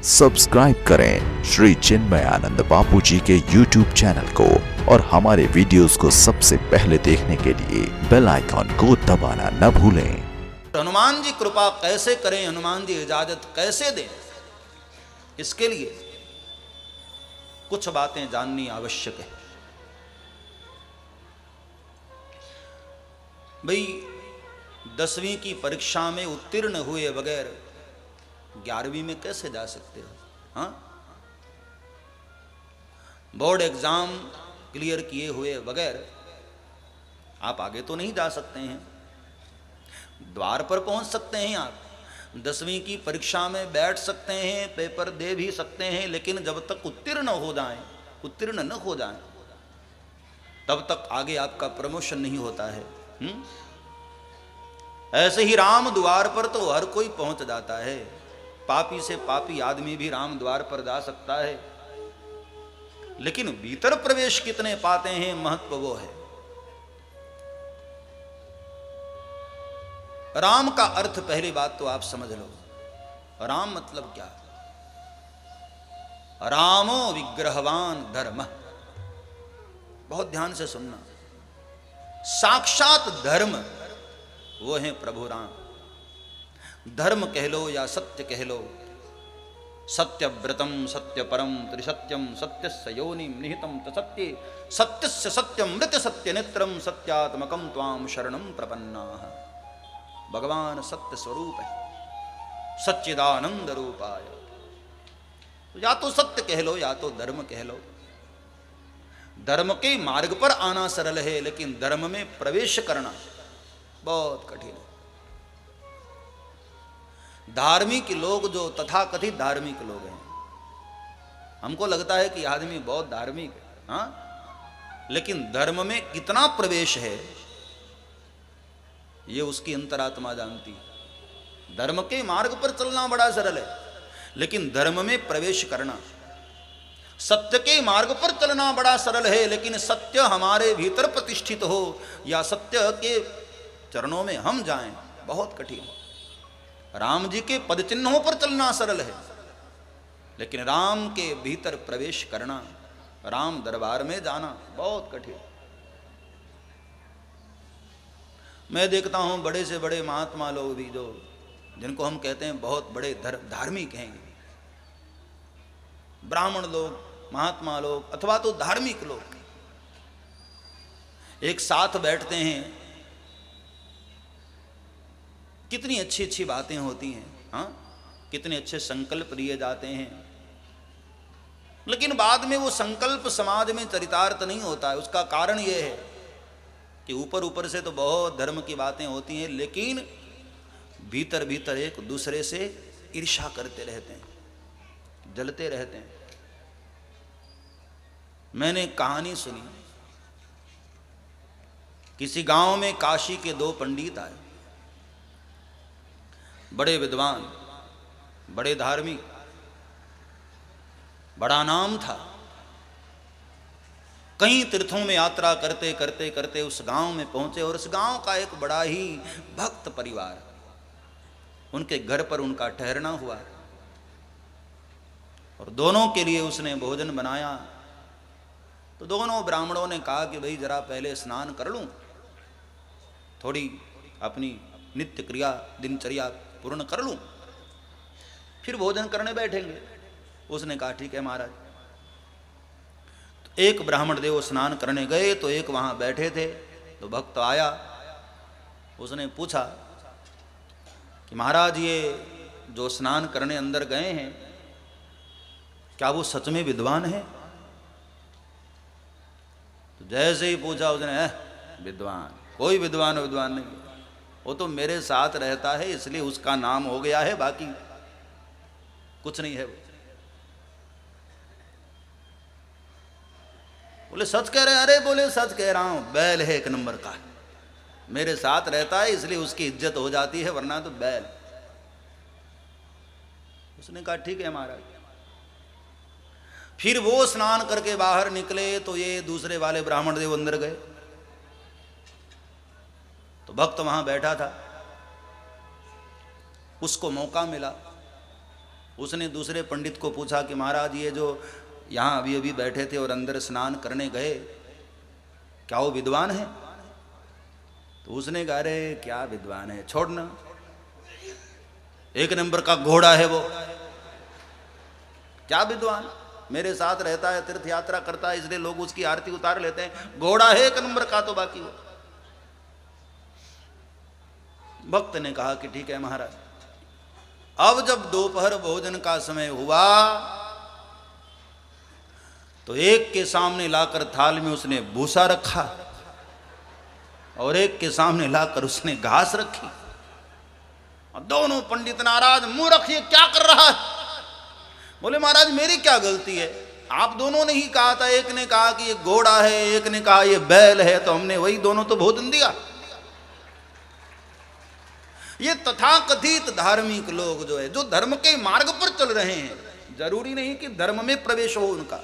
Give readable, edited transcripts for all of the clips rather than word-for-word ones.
Subscribe करें श्री चिन्मयानंद बापू जी के YouTube channel को और हमारे वीडियोस को सबसे पहले देखने के लिए बेल आइकॉन को दबाना न भूलें। हनुमान जी कृपा कैसे करें, हनुमान जी इजाजत कैसे दें, इसके लिए कुछ बातें जाननी आवश्यक है। भाई 10वीं की परीक्षा में उत्तीर्ण हुए बगैर 11वीं में कैसे जा सकते हो? हाँ, बोर्ड एग्जाम क्लियर किए हुए बगैर आप आगे तो नहीं जा सकते हैं। द्वार पर पहुंच सकते हैं आप, 10वीं की परीक्षा में बैठ सकते हैं, पेपर दे भी सकते हैं, लेकिन जब तक उत्तीर्ण न हो जाएं, तब तक आगे आपका प्रमोशन नहीं होता है। ऐसे ही राम द्वार पर तो हर कोई पहुंच जाता है। पापी से पापी आदमी भी राम द्वार पर जा सकता है, लेकिन भीतर प्रवेश कितने पाते हैं, महत्व वो है। राम का अर्थ पहली बात तो आप समझ लो। राम मतलब क्या? रामो विग्रहवान धर्म। बहुत ध्यान से सुनना। साक्षात धर्म वो है प्रभु राम। धर्म कह लो या सत्य कह लो, सत्यव्रतम सत्य परम त्रिसत्यम सत्यस्य योनिम निहितम तसत्ये सत्यस्य सत्यमृत सत्य नेत्रम सत्यात्मकम त्वाम शरणम प्रपन्नाः। भगवान सत्य स्वरूप है, सच्चिदानंद रूपाय। या तो सत्य कह लो या तो धर्म कह लो। धर्म के मार्ग पर आना सरल है, लेकिन धर्म में प्रवेश करना बहुत कठिन है। धार्मिक लोग जो तथाकथित धार्मिक लोग हैं, हमको लगता है कि आदमी बहुत धार्मिक है, हाँ, लेकिन धर्म में कितना प्रवेश है ये उसकी अंतरात्मा जानती है। धर्म के मार्ग पर चलना बड़ा सरल है, लेकिन धर्म में प्रवेश करना, सत्य के मार्ग पर चलना बड़ा सरल है, लेकिन सत्य हमारे भीतर प्रतिष्ठित हो या सत्य के चरणों में हम जाएं, बहुत कठिन है। राम जी के पद चिन्हों पर चलना सरल है, लेकिन राम के भीतर प्रवेश करना, राम दरबार में जाना बहुत कठिन। मैं देखता हूं बड़े से बड़े महात्मा लोग भी, जो जिनको हम कहते हैं बहुत बड़े धार्मिक हैं, ब्राह्मण लोग, महात्मा लोग अथवा तो धार्मिक लोग, एक साथ बैठते हैं, कितनी अच्छी अच्छी बातें होती हैं, हाँ, कितने अच्छे संकल्प लिए जाते हैं, लेकिन बाद में वो संकल्प समाज में चरितार्थ नहीं होता है। उसका कारण ये है कि ऊपर ऊपर से तो बहुत धर्म की बातें होती हैं, लेकिन भीतर भीतर एक दूसरे से ईर्ष्या करते रहते हैं, जलते रहते हैं। मैंने कहानी सुनी, किसी गांव में काशी के 2 पंडित आए, बड़े विद्वान, बड़े धार्मिक, बड़ा नाम था। कई तीर्थों में यात्रा करते करते करते उस गांव में पहुंचे, और उस गांव का एक बड़ा ही भक्त परिवार, उनके घर पर उनका ठहरना हुआ, और दोनों के लिए उसने भोजन बनाया। तो दोनों ब्राह्मणों ने कहा कि भाई जरा पहले स्नान कर लूं, थोड़ी अपनी नित्य क्रिया दिनचर्या पूर्ण कर लूं, फिर भोजन करने बैठेंगे। उसने कहा ठीक है महाराज। तो एक ब्राह्मण देव स्नान करने गए, तो एक वहां बैठे थे, तो भक्त आया, उसने पूछा कि महाराज ये जो स्नान करने अंदर गए हैं, क्या वो सच में विद्वान है? तो जैसे ही पूछा उसने, विद्वान? कोई विद्वान नहीं, वो तो मेरे साथ रहता है इसलिए उसका नाम हो गया है, बाकी कुछ नहीं है। बोले सच कह रहे हैं? अरे बोले सच कह रहा हूं, बैल है 1 नंबर का, मेरे साथ रहता है इसलिए उसकी इज्जत हो जाती है, वरना तो बैल। उसने कहा ठीक है महाराज। फिर वो स्नान करके बाहर निकले, तो ये दूसरे वाले ब्राह्मण देव अंदर गए, तो भक्त वहां बैठा था, उसको मौका मिला, उसने दूसरे पंडित को पूछा कि महाराज ये जो यहाँ अभी अभी बैठे थे और अंदर स्नान करने गए, क्या वो विद्वान है? तो उसने कहा अरे क्या विद्वान है, छोड़ना, एक नंबर का घोड़ा है वो, क्या विद्वान, मेरे साथ रहता है, तीर्थ यात्रा करता है, इसलिए लोग उसकी आरती उतार लेते हैं, घोड़ा है एक नंबर का तो बाकी वो। भक्त ने कहा कि ठीक है महाराज। अब जब दोपहर भोजन का समय हुआ तो एक के सामने लाकर थाल में उसने भूसा रखा और एक के सामने लाकर उसने घास रखी। और दोनों पंडित नाराज, मुंह रखिए, क्या कर रहा है? बोले महाराज मेरी क्या गलती है, आप दोनों ने ही कहा था, एक ने कहा कि ये घोड़ा है, एक ने कहा ये बैल है, तो हमने वही दोनों तो भोजन दिया। ये तथाकथित धार्मिक लोग जो है, जो धर्म के मार्ग पर चल रहे हैं, जरूरी नहीं कि धर्म में प्रवेश हो उनका।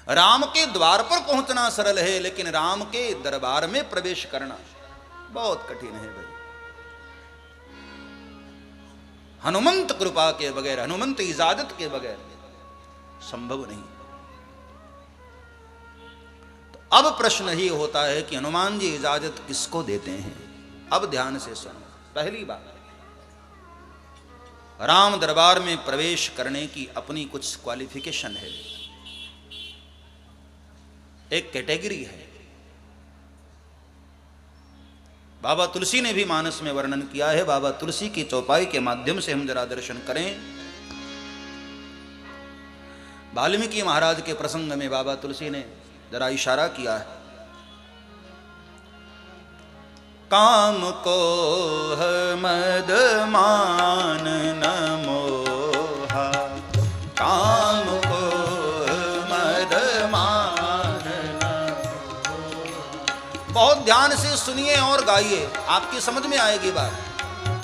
राम के द्वार पर पहुंचना सरल है, लेकिन राम के दरबार में प्रवेश करना बहुत कठिन है भाई। हनुमंत कृपा के बगैर, हनुमंत इजाजत के बगैर संभव नहीं। तो अब प्रश्न ही होता है कि हनुमान जी इजाजत किसको देते हैं? अब ध्यान से सुनो। पहली बात, राम दरबार में प्रवेश करने की अपनी कुछ क्वालिफिकेशन है, एक कैटेगरी है। बाबा तुलसी ने भी मानस में वर्णन किया है। बाबा तुलसी की चौपाई के माध्यम से हम जरा दर्शन करें। वाल्मीकि महाराज के प्रसंग में बाबा तुलसी ने जरा इशारा किया है। काम को मद मान न मोहा, काम को मद मान न। बहुत ध्यान से सुनिए और गाइए, आपकी समझ में आएगी बात।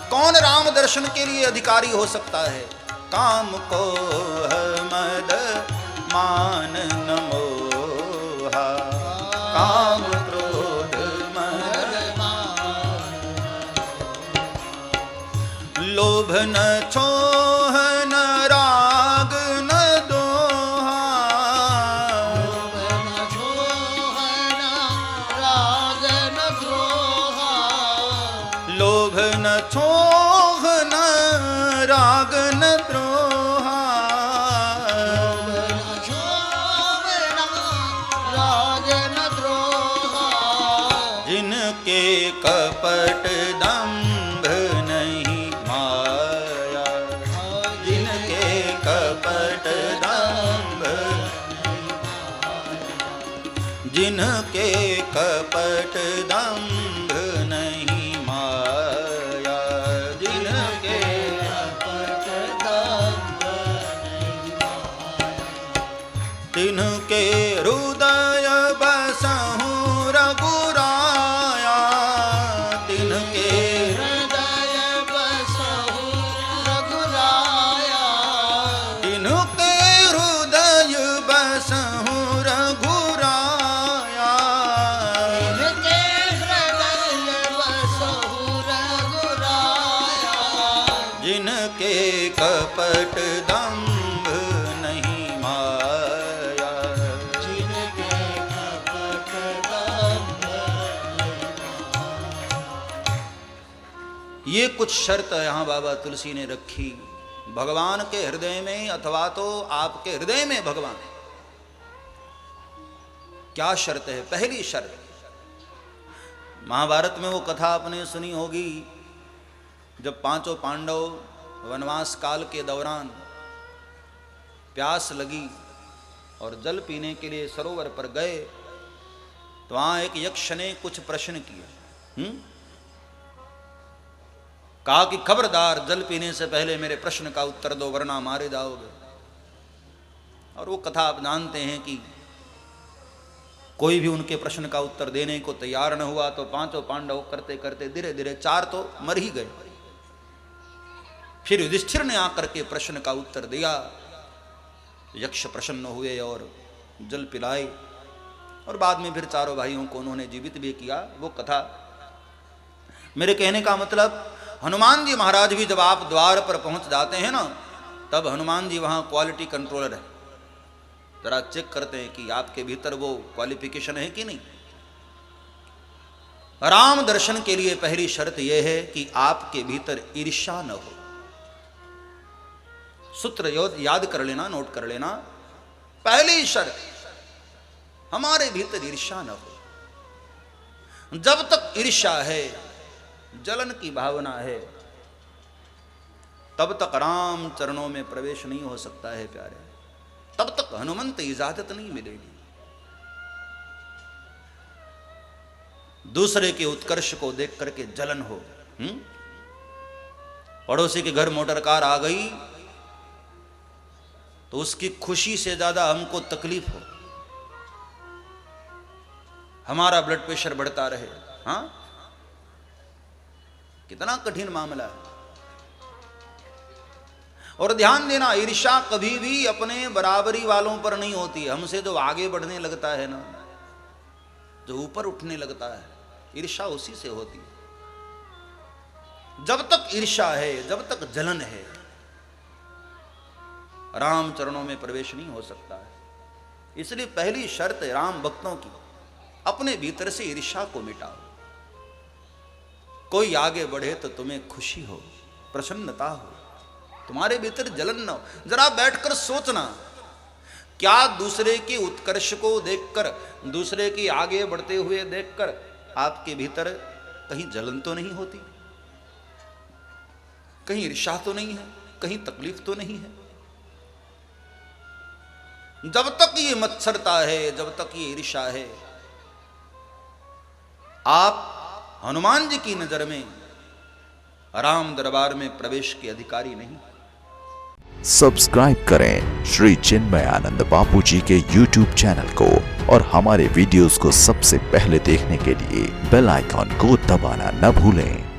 कौन राम दर्शन के लिए अधिकारी हो सकता है? काम को मद मान न मोहा, काम क्रोध मद मान, लोभ न छोह न राग न दोहा, लोभ न छोह न राग न द्रोहा, लोभ न छोह न राग न द्रोहा, लोभ न छोह न राग न द्रोहा, जिनके कपट दंभ नहीं माया, जिनके कपट दंभ, जिनके कपट दंभ नहीं माया, जिनके कपट दंभ नहीं माया, तिनके हृदय बसहु रघुराया, तिनके हृदय बसहु रघुराया, तिनके हृदय बसहु रघुराया, इनके हृदय बसहु रघुराया, जिनके कपट दंभ नहीं माया। जिनके कपट दंभ नहीं माया। ये कुछ शर्त यहाँ बाबा तुलसी ने रखी। भगवान के हृदय में अथवा तो आपके हृदय में भगवान, क्या शर्त है? पहली शर्त, महाभारत में वो कथा आपने सुनी होगी, जब पांचों पांडव वनवास काल के दौरान प्यास लगी और जल पीने के लिए सरोवर पर गए, तो वहां एक यक्ष ने कुछ प्रश्न किए। कहा कि खबरदार, जल पीने से पहले मेरे प्रश्न का उत्तर दो वरना मारे जाओगे। और वो कथा आप जानते हैं कि कोई भी उनके प्रश्न का उत्तर देने को तैयार न हुआ, तो पांचों पांडव करते करते धीरे धीरे चार तो मर ही गए। फिर युधिष्ठिर ने आकर के प्रश्न का उत्तर दिया। यक्ष प्रसन्न हुए और जल पिलाए, और बाद में फिर चारों भाइयों को उन्होंने जीवित भी किया। वो कथा, मेरे कहने का मतलब, हनुमान जी महाराज भी जब आप द्वार पर पहुंच जाते हैं ना, तब हनुमान जी वहां क्वालिटी कंट्रोलर है, जरा चेक करते हैं कि आपके भीतर वो क्वालिफिकेशन है कि नहीं। राम दर्शन के लिए पहली शर्त यह है कि आपके भीतर ईर्ष्या न हो। सूत्र याद कर लेना, नोट कर लेना। पहली शर्त, हमारे भीतर ईर्ष्या न हो। जब तक ईर्ष्या है, जलन की भावना है, तब तक राम चरणों में प्रवेश नहीं हो सकता है प्यारे। तब तक हनुमंत इजाजत नहीं मिलेगी। दूसरे के उत्कर्ष को देख करके जलन हो, पड़ोसी के घर मोटर कार आ गई तो उसकी खुशी से ज्यादा हमको तकलीफ हो, हमारा ब्लड प्रेशर बढ़ता रहे। हाँ, कितना कठिन मामला है। और ध्यान देना, ईर्ष्या कभी भी अपने बराबरी वालों पर नहीं होती है। हमसे जो आगे बढ़ने लगता है ना, जो ऊपर उठने लगता है, ईर्ष्या उसी से होती है। जब तक ईर्ष्या है, जब तक जलन है, राम चरणों में प्रवेश नहीं हो सकता है। इसलिए पहली शर्त है राम भक्तों की, अपने भीतर से ईर्ष्या को मिटाओ। कोई आगे बढ़े तो तुम्हें खुशी हो, प्रसन्नता हो, तुम्हारे भीतर जलन न हो। जरा बैठकर सोचना, क्या दूसरे के उत्कर्ष को देखकर, दूसरे के आगे बढ़ते हुए देखकर आपके भीतर कहीं जलन तो नहीं होती, कहीं ईर्ष्या तो नहीं है, कहीं तकलीफ तो नहीं है? जब तक ये मत्सरता है, जब तक ये ईर्ष्या है, आप हनुमान जी की नजर में राम दरबार में प्रवेश के अधिकारी नहीं। सब्सक्राइब करें श्री चिन्मयानंद बापू जी के YouTube चैनल को और हमारे वीडियोस को सबसे पहले देखने के लिए बेल आइकॉन को दबाना न भूलें।